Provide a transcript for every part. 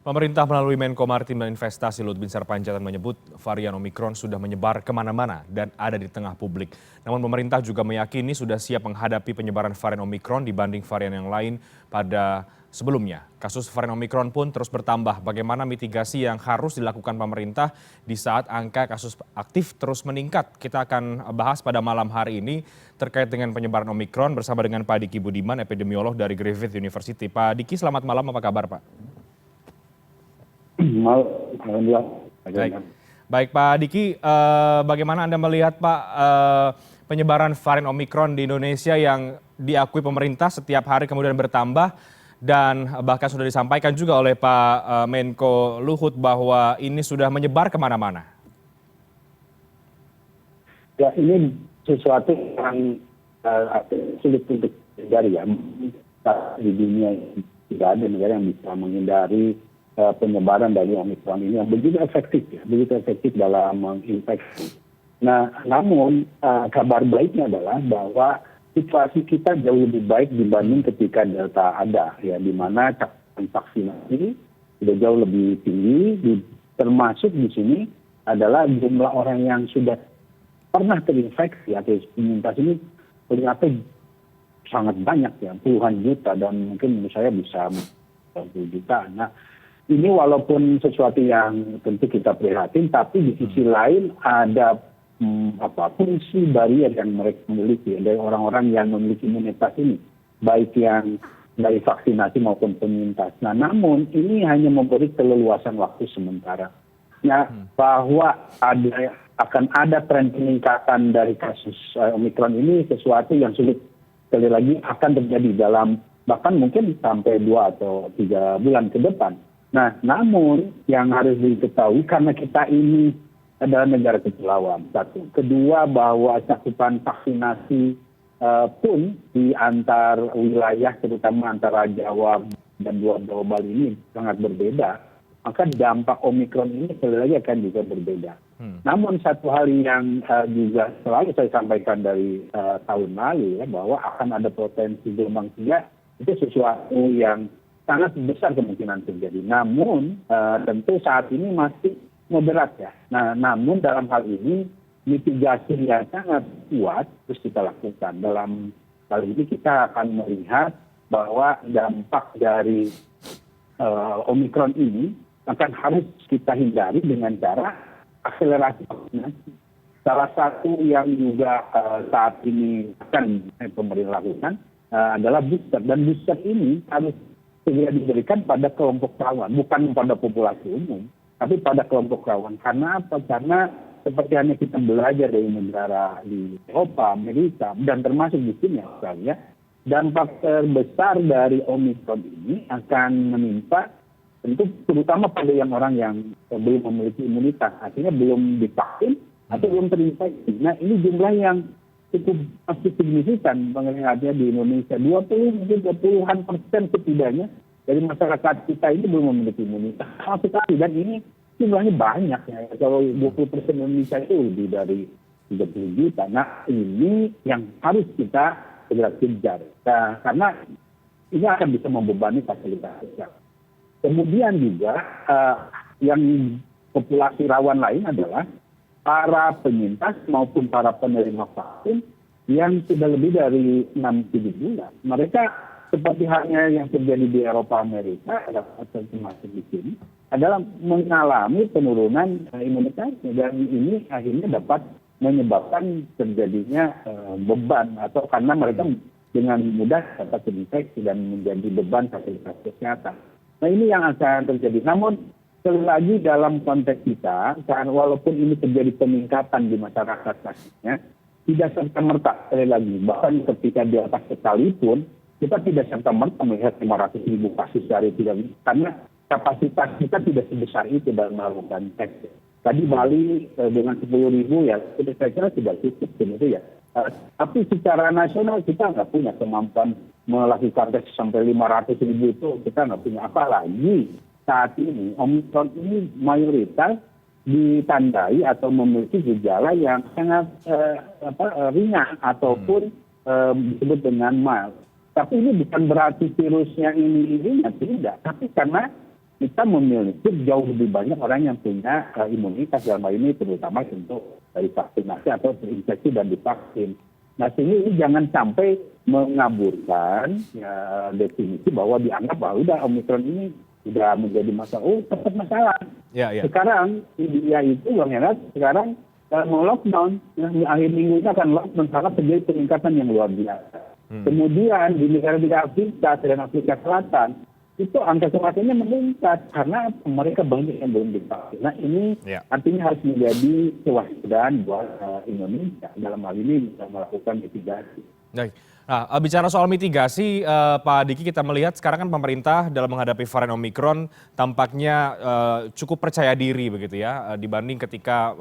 Pemerintah melalui Menko Maritim dan Investasi Lut Bin Sarpanjaitan menyebut varian Omikron sudah menyebar kemana-mana dan ada di tengah publik. Namun pemerintah juga meyakini sudah siap menghadapi penyebaran varian Omikron dibanding varian yang lain pada sebelumnya. Kasus varian Omikron pun terus bertambah. Bagaimana mitigasi yang harus dilakukan pemerintah di saat angka kasus aktif terus meningkat? Kita akan bahas pada malam hari ini terkait dengan penyebaran Omikron bersama dengan Pak Diki Budiman, epidemiolog dari Griffith University. Pak Diki, selamat malam, apa kabar Pak? Baik, baik Pak Diki, bagaimana Anda melihat Pak penyebaran varian Omikron di Indonesia yang diakui pemerintah setiap hari kemudian bertambah dan bahkan sudah disampaikan juga oleh Pak Menko Luhut bahwa ini sudah menyebar kemana-mana? Ya, ini sesuatu yang sulit untuk dihindari ya. Di dunia tidak ada negara yang bisa menghindari penyebaran dari Omikron ini yang begitu efektif dalam menginfeksi. Nah, namun kabar baiknya adalah bahwa situasi kita jauh lebih baik dibanding ketika Delta ada, ya, di mana cakupan vaksinasi sudah jauh lebih tinggi, termasuk di sini adalah jumlah orang yang sudah pernah terinfeksi atau penyintas ini ternyata sangat banyak, ya, puluhan juta dan mungkin menurut saya bisa 20 juta. Nah, ini walaupun sesuatu yang tentu kita prihatin, tapi di sisi lain ada fungsi barier yang mereka miliki dari orang-orang yang memiliki imunitas ini, baik yang dari vaksinasi maupun penyintas. Nah, namun ini hanya memberi keleluasan waktu sementara. Ya, bahwa akan ada tren peningkatan dari kasus Omikron ini sesuatu yang sulit sekali lagi akan terjadi dalam bahkan mungkin sampai 2 atau 3 bulan ke depan. Nah, namun yang harus diketahui karena kita ini adalah negara kepulauan, satu. Kedua, bahwa cakupan vaksinasi pun di antar wilayah, terutama antara Jawa dan Luar Jawa Bali ini sangat berbeda. Maka dampak Omikron ini sekali lagi akan juga berbeda. Namun satu hal yang juga selalu saya sampaikan dari tahun lalu, ya, bahwa akan ada potensi gelombang 3, itu sesuatu yang sangat besar kemungkinan terjadi. Namun tentu saat ini masih moderat, ya. Nah, namun dalam hal ini mitigasi yang sangat kuat terus kita lakukan. Dalam hal ini kita akan melihat bahwa dampak dari Omikron ini akan harus kita hindari dengan cara akselerasi vaksinasi. Salah satu yang juga saat ini akan pemerintah lakukan adalah booster. Dan booster ini harus segera diberikan pada kelompok rawan, bukan pada populasi umum, tapi pada kelompok rawan. Karena apa? Karena seperti hanya kita belajar dari negara di Eropa, Amerika, dan termasuk di sini Australia, dampak terbesar dari Omikron ini akan menimpa tentu terutama pada orang yang belum memiliki imunitas, artinya belum divaksin atau belum terinfeksi. Nah, ini jumlah yang cukup masih signifikan penglihatannya di Indonesia. 20-an% setidaknya dari masyarakat kita ini belum memiliki imunitas sama sekali. Dan ini jumlahnya banyak, ya. Kalau 20% Indonesia itu lebih dari 30 juta. Nah, ini yang harus kita segera kejar. Nah, karena ini akan bisa membebani fasilitas sosial. Kemudian juga yang populasi rawan lain adalah para penyintas maupun para penerima vaksin yang sudah lebih dari 6-7 bulan. Mereka seperti halnya yang terjadi di Eropa, Amerika, atau termasuk di sini, adalah mengalami penurunan imunitasnya. Dan ini akhirnya dapat menyebabkan terjadinya beban, atau karena mereka dengan mudah dapat terinfeksi dan menjadi beban fasilitas kesehatan. Nah, ini yang akan terjadi. Namun, sekali lagi dalam konteks kita, walaupun ini terjadi peningkatan di masyarakat kasusnya, tidak serta-merta sekali lagi. Bahkan ketika di atas sekalipun, kita tidak serta-merta melihat 500.000 kasus dari tidak, karena kapasitas kita tidak sebesar itu dalam melakukan tes. Tadi Bali dengan 10.000, ya, saya kira tidak cukup begitu, ya. Tapi secara nasional kita nggak punya kemampuan melakukan tes sampai 500.000 itu, kita nggak punya. Apalagi saat ini Omikron ini mayoritas ditandai atau memiliki gejala yang sangat ringan ataupun disebut dengan mild. Tapi ini bukan berarti virusnya ini ringan, tidak. Tapi karena kita memiliki jauh lebih banyak orang yang punya imunitas dalam hal ini terutama untuk dari vaksinasi atau terinfeksi dan divaksin. Nah, sehingga ini jangan sampai mengaburkan definisi bahwa dianggap bahwa udah Omikron ini sudah menjadi masalah. Oh, tetap masalah. Ya, ya. Sekarang India itu Bang Herat sekarang mau lockdown. Akhir minggu ini akan lockdown karena terjadi peningkatan yang luar biasa. Kemudian di negara-negara Afrika dan Afrika Selatan itu angka kematiannya meningkat karena mereka banyak yang belum divaksin. Nah ini artinya harus menjadi kewaspadaan buat Indonesia dalam hal ini bisa melakukan mitigasi. Baik. Nah, bicara soal mitigasi, Pak Diki, kita melihat sekarang kan pemerintah dalam menghadapi varian Omikron tampaknya cukup percaya diri begitu ya dibanding ketika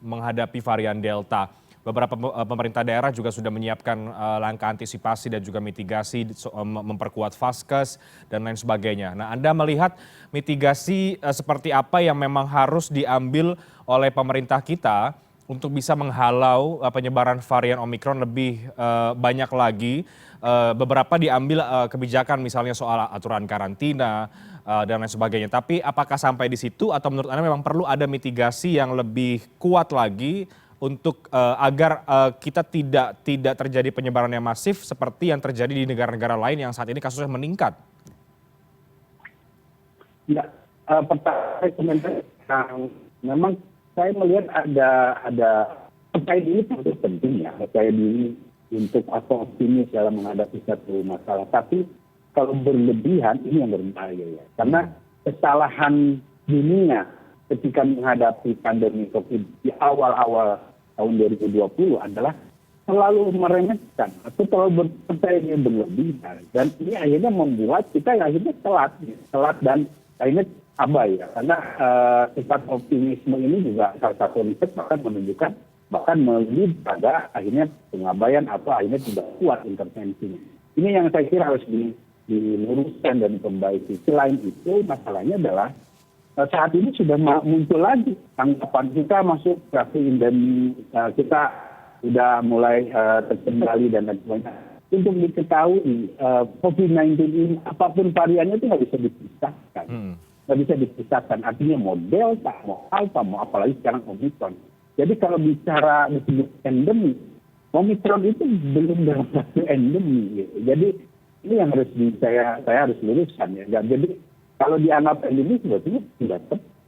menghadapi varian Delta. Beberapa pemerintah daerah juga sudah menyiapkan langkah antisipasi dan juga mitigasi, memperkuat vaskes dan lain sebagainya. Nah, Anda melihat mitigasi seperti apa yang memang harus diambil oleh pemerintah kita untuk bisa menghalau penyebaran varian Omikron lebih banyak lagi? Beberapa diambil kebijakan misalnya soal aturan karantina dan lain sebagainya. Tapi apakah sampai di situ atau menurut Anda memang perlu ada mitigasi yang lebih kuat lagi untuk agar kita tidak terjadi penyebaran yang masif seperti yang terjadi di negara-negara lain yang saat ini kasusnya meningkat? Ya, pertama komentar yang memang saya melihat ada percaya diri tentu penting ya, percaya diri untuk atau optimis dalam menghadapi satu masalah. Tapi kalau berlebihan ini yang berbahaya ya, karena kesalahan dunia ketika menghadapi pandemi COVID di awal-awal tahun 2020 adalah selalu meremehkan atau terlalu percaya diri berlebihan. Dan ini akhirnya membuat kita akhirnya telat dan akhirnya abai ya. Karena sifat optimisme ini juga salah satu riset bahkan menunjukkan bahkan melebihi pada akhirnya pengabaian atau akhirnya tidak kuat intervensinya. Ini yang saya kira harus diluruskan dan diperbaiki. Selain itu masalahnya adalah saat ini sudah muncul lagi tanggapan kita masuk fase endemi, kita sudah mulai terkendali dan lain sebagainya. Untuk diketahui COVID-19 ini apapun variannya itu nggak bisa dipisahkan, nggak bisa dipisahkan. Artinya mau Delta, mau Alpha, mau apalagi sekarang Omikron. Jadi kalau bicara disebut endemi, Omikron itu belum dalam fase endemi. Gitu. Jadi ini yang harus saya harus luruskan ya. Jadi kalau dianggap endemi sebetulnya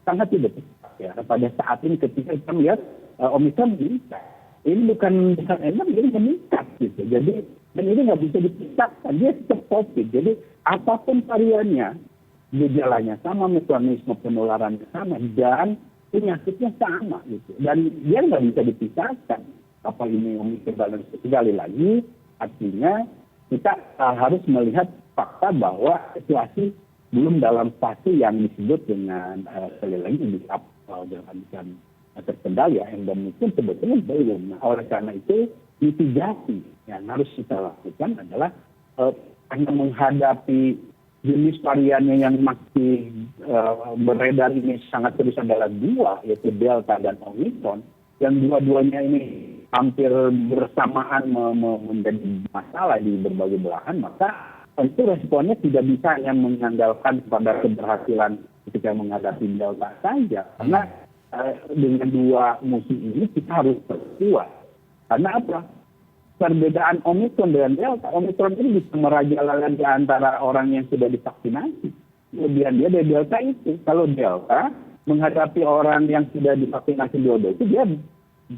sangat tidak tepat ya. Pada saat ini ketika kita melihat Omikron meningkat, ini bukan endemi, ini meningkat gitu. Jadi dan ini nggak bisa dipisahkan, dia tetap COVID. Jadi apapun variannya, gejalanya sama, mekanisme penularannya sama, dan penyakitnya sama gitu. Dan dia nggak bisa dipisahkan. Apa ini Omikron? Sekali lagi, artinya kita harus melihat fakta bahwa situasi belum dalam fase yang disebut dengan sekali lagi dengan terkendali ya, endemi pun sebetulnya belum. Nah, oleh karena itu mitigasi yang harus kita lakukan adalah karena menghadapi jenis variannya yang masih beredar ini sangat terus adalah dua, yaitu Delta dan Omikron, yang dua-duanya ini hampir bersamaan menjadi masalah di berbagai belahan, maka tentu responnya tidak bisa hanya mengandalkan pada keberhasilan ketika menghadapi Delta saja. Karena dengan dua musuh ini kita harus berkuat. Karena apa? Perbedaan Omikron dengan Delta. Omikron ini bisa merajalela di antara orang yang sudah divaksinasi. Kemudian dia dari Delta itu. Kalau Delta menghadapi orang yang sudah divaksinasi dua-dua itu dia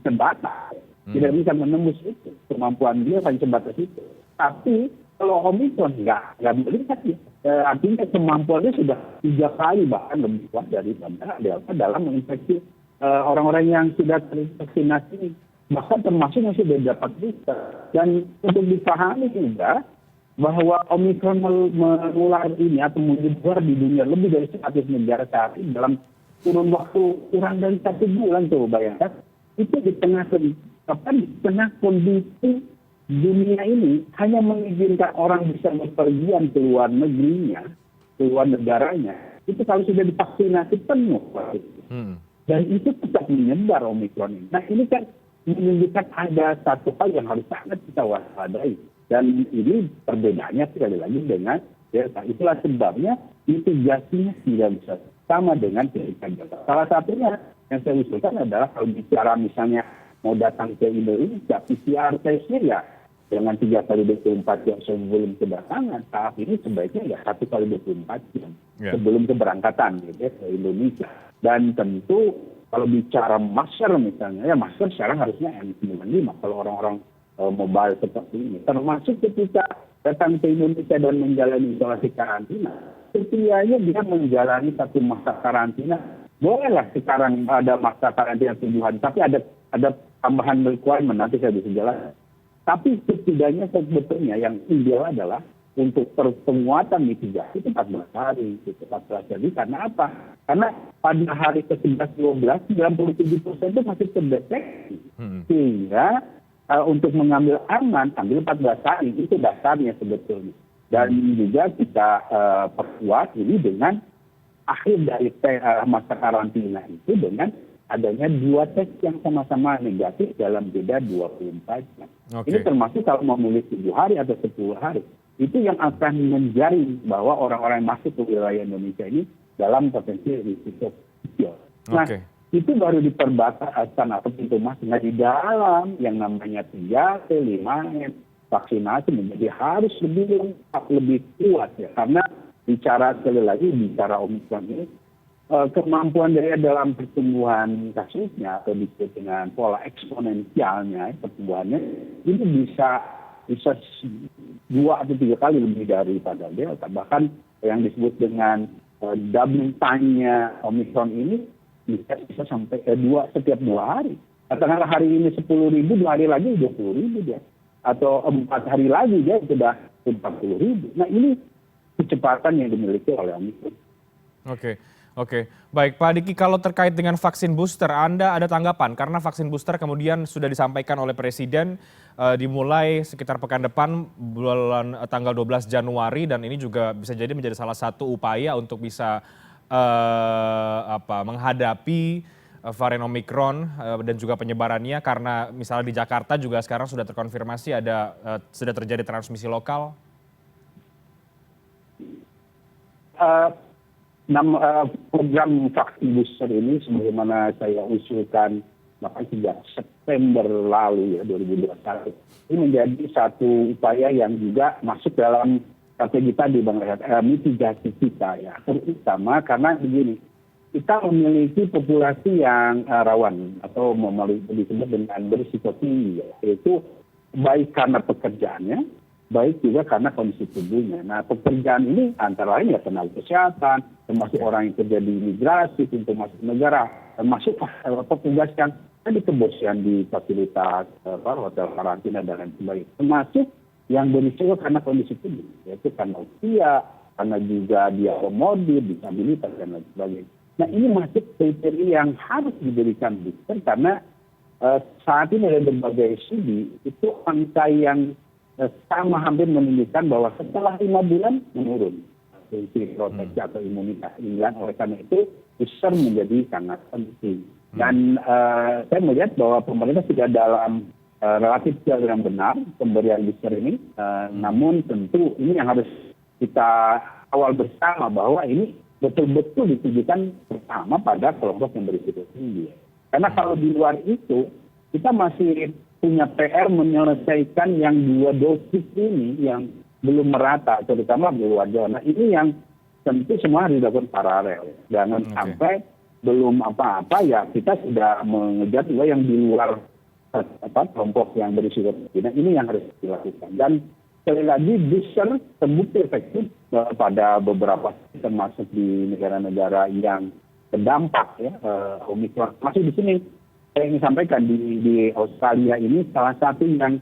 terbatas. Tidak bisa menembus itu. Kemampuan dia hanya sebatas itu. Tapi kalau Omikron nggak melihat ya. Artinya kemampuannya sudah 3 kali bahkan lebih kuat daripada Delta dalam menginfeksi orang-orang yang sudah tervaksinasi, bahkan termasuk yang sudah dapat booster. Dan untuk dipahami juga bahwa Omikron menular ini atau menyebar di dunia lebih dari 100 negara saat ini dalam kurun waktu kurang dari 1 bulan, coba bayangkan. Itu di tengah kondisi dunia ini hanya mengizinkan orang bisa berpergian ke luar negerinya, ke luar negaranya, itu kalau sudah divaksinasi penuh. Dan itu tetap menyebar Omikron ini. Nah ini kan menunjukkan ada satu hal yang harus sangat kita waspadai. Dan ini perbedaannya sekali lagi dengan Delta. Itulah sebabnya mitigasinya tidak bisa sama dengan ketika Delta. Salah satunya yang saya usulkan adalah kalau bicara misalnya mau datang ke Indonesia, PCR testnya ya dengan 3 kali 24 jam sebelum kedatangan. Saat ini sebaiknya ya 1 kali 24 jam sebelum keberangkatan gitu ya, ke Indonesia. Dan tentu kalau bicara masker misalnya, ya masker sekarang harusnya N95 kalau orang-orang mobile seperti ini. Termasuk ketika datang ke Indonesia dan menjalani isolasi karantina, setidaknya dia menjalani satu masa karantina. Bolehlah sekarang ada masa karantina 7 hari, tapi ada tambahan requirement, nanti saya bisa jelaskan. Tapi setidaknya sebetulnya yang ideal adalah untuk penguatan mitigasi itu 14 hari. 14 hari karena apa? Karena pada hari ke-11-12, 97% itu masih terdeteksi. Sehingga untuk mengambil aman, ambil 14 hari, itu dasarnya sebetulnya. Dan juga kita perkuat ini dengan akhir dari masa karantina itu dengan adanya 2 tes yang sama-sama negatif dalam beda 24 jam. Ini termasuk kalau memilih 7 hari atau 10 hari. Itu yang akan menjaring bahwa orang-orang yang masuk ke wilayah Indonesia ini dalam potensi risiko kecil. Nah, itu baru di perbatasan atau pintu masuk. Nah, di dalam yang namanya 3T, 5M, vaksinasi menjadi harus lebih lengkap, lebih kuat ya. Karena bicara sekali lagi, bicara Omikron ini, kemampuan dia dalam pertumbuhan kasusnya atau disebut dengan pola eksponensialnya pertumbuhannya ini bisa 2 atau 3 kali lebih daripada Delta. Bahkan yang disebut dengan doubling time-nya Omikron ini bisa sampai setiap 2 hari. Katakanlah hari ini 10.000, 2 hari lagi 20.000 dia. Atau 4 hari lagi dia sudah 40.000. Nah ini kecepatan yang dimiliki oleh Omikron. Oke, baik Pak Diki, kalau terkait dengan vaksin booster, Anda ada tanggapan? Karena vaksin booster kemudian sudah disampaikan oleh Presiden dimulai sekitar pekan depan tanggal 12 Januari dan ini juga bisa jadi menjadi salah satu upaya untuk bisa menghadapi varian Omikron dan juga penyebarannya karena misalnya di Jakarta juga sekarang sudah terkonfirmasi sudah terjadi transmisi lokal. Program vaksin booster ini sebagaimana saya usulkan bahkan sejak September lalu ya 2021 ini menjadi satu upaya yang juga masuk dalam strategi tadi Bang Rehat, mitigasi kita ya, terutama karena begini, kita memiliki populasi yang rawan atau disebut dengan berisiko tinggi ya, yaitu baik karena pekerjaannya baik juga karena kondisi tubuhnya. Nah, pekerjaan ini antara lain ya tenaga kesehatan, termasuk orang yang kerja di imigrasi, pintu masuk negara, termasuk petugas yang di kebersihan di fasilitas hotel karantina dan lain sebagainya. Termasuk yang berisiko karena kondisi tubuh, yaitu karena usia, karena juga dia komorbid, disabilitas dan lain sebagainya. Nah, ini masuk kriteria yang harus diberikan booster karena saat ini ada berbagai studi itu angka yang sama hampir menunjukkan bahwa setelah 5 bulan menurun fungsi proteksi atau imunitas England. Oleh karena itu booster menjadi sangat penting. Dan saya melihat bahwa pemerintah sudah dalam relatif jalur yang benar pemberian booster ini. Namun tentu ini yang harus kita awal bersama bahwa ini betul-betul ditujukan pertama pada kelompok yang berisiko tinggi. Karena kalau di luar itu kita masih punya PR menyelesaikan yang 2 dosis ini yang belum merata, terutama di luar Jawa. Nah ini yang tentu semua harus dilakukan paralel. Jangan sampai belum apa-apa ya kita sudah mengejar juga yang di luar kelompok yang berisiko tinggi. Nah ini yang harus dilakukan. Dan sekali lagi booster terbukti efektif pada beberapa termasuk di negara-negara yang terdampak ya Omikron. Masih di sini saya ingin sampaikan di Australia ini salah satu yang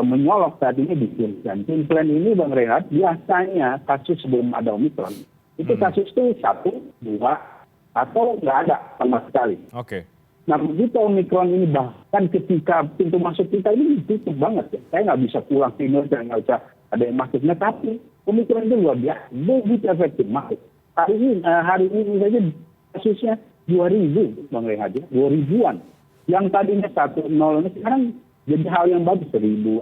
menyolok saat ini di Queensland. Queensland ini Bang Rehat biasanya kasus sebelum ada Omikron itu kasus itu 1, 2 atau nggak ada sama sekali. Nah begitu Omikron ini bahkan ketika pintu masuk kita ini ditutup banget ya. Saya nggak bisa pulang ke Indonesia, nggak bisa ada yang masuknya. Tapi Omikron itu luar biasa, begitu efektif masuk. Hari ini saja kasusnya 2.000 Bang Rehat ya, 2.000-an. Yang tadinya 1-0 ini sekarang jadi hal yang bagus 1.000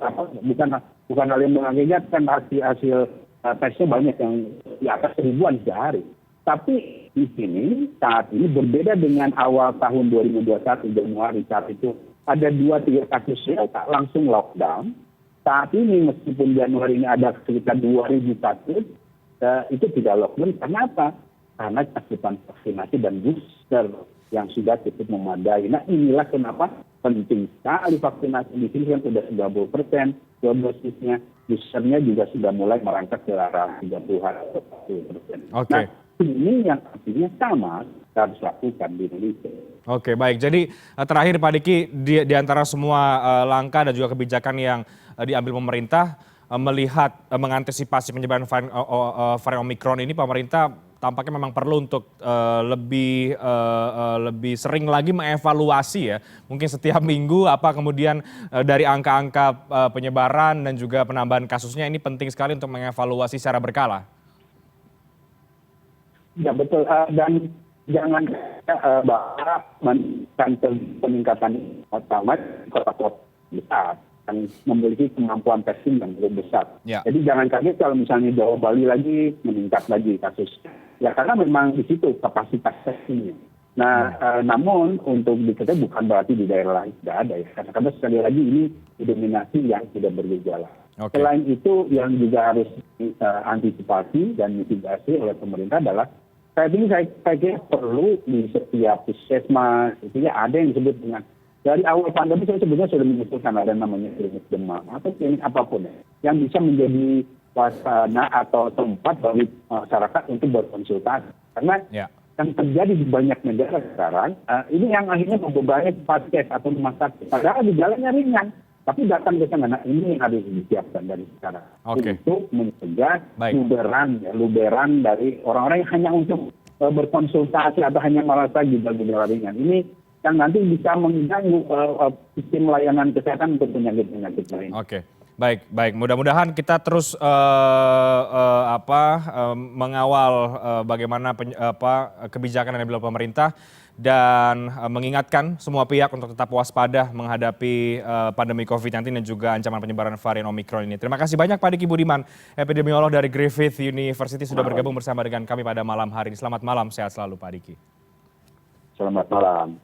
bukan hal yang mengagetkan hasil tesnya banyak yang di atas 1000-an sehari. Tapi di sini saat ini berbeda dengan awal tahun 2021 Januari, saat itu ada 2-3 kasus Delta langsung lockdown. Saat ini meskipun Januari ini ada sekitar 2.000 kasus, itu tidak lockdown. Karena apa? Karena cakupan vaksinasi dan booster yang sudah cukup memadai. Nah inilah kenapa penting sekali vaksinasi di sini kan sudah 90% dosisnya, boosternya juga sudah mulai merangkak ke arah 30-an atau 40%. Oke. Nah ini yang artinya sama harus lakukan di Indonesia. Oke, baik. Jadi terakhir Pak Diki, di antara semua langkah dan juga kebijakan yang diambil pemerintah, melihat mengantisipasi penyebaran varian Omikron ini, pemerintah tampaknya memang perlu untuk lebih sering lagi mengevaluasi ya. Mungkin setiap minggu apa kemudian dari angka-angka penyebaran dan juga penambahan kasusnya, ini penting sekali untuk mengevaluasi secara berkala. Ya betul, dan jangan bahwa peningkatan utama kota-kota besar yang memiliki kemampuan testing yang cukup besar. Ya. Jadi jangan kaget kalau misalnya Jawa Bali lagi meningkat lagi kasusnya. Ya karena memang di situ kapasitas testingnya. Nah, namun untuk di kita bukan berarti di daerah lain tidak ada ya. Karena sekali lagi ini didominasi yang tidak bergejala. Oke. Selain itu yang juga harus antisipasi dan mitigasi oleh pemerintah adalah saat ini saya kira perlu di setiap puskesmas itu ya ada yang disebut dengan dari awal pandemi saya sebenarnya sudah mengusulkan ada namanya klinik demam atau klinik apapun ya yang bisa menjadi wacana atau tempat bagi masyarakat untuk berkonsultasi karena yang terjadi di banyak negara sekarang ini yang akhirnya membebani vaskes atau rumah sakit padahal gejalanya ringan tapi datang ke sana. Nah ini yang harus disiapkan dari sekarang untuk mencegah luberan dari orang-orang yang hanya untuk berkonsultasi atau hanya merasa gejala ringan. Ini yang nanti bisa mengganggu sistem layanan kesehatan untuk penyakit-penyakit lain. Oke, baik. Mudah-mudahan kita terus mengawal bagaimana kebijakan yang diambil pemerintah dan mengingatkan semua pihak untuk tetap waspada menghadapi pandemi COVID-19 dan juga ancaman penyebaran varian Omikron ini. Terima kasih banyak Pak Diki Budiman, epidemiolog dari Griffith University sudah bergabung bersama dengan kami pada malam hari ini. Selamat malam, sehat selalu Pak Diki. Selamat malam.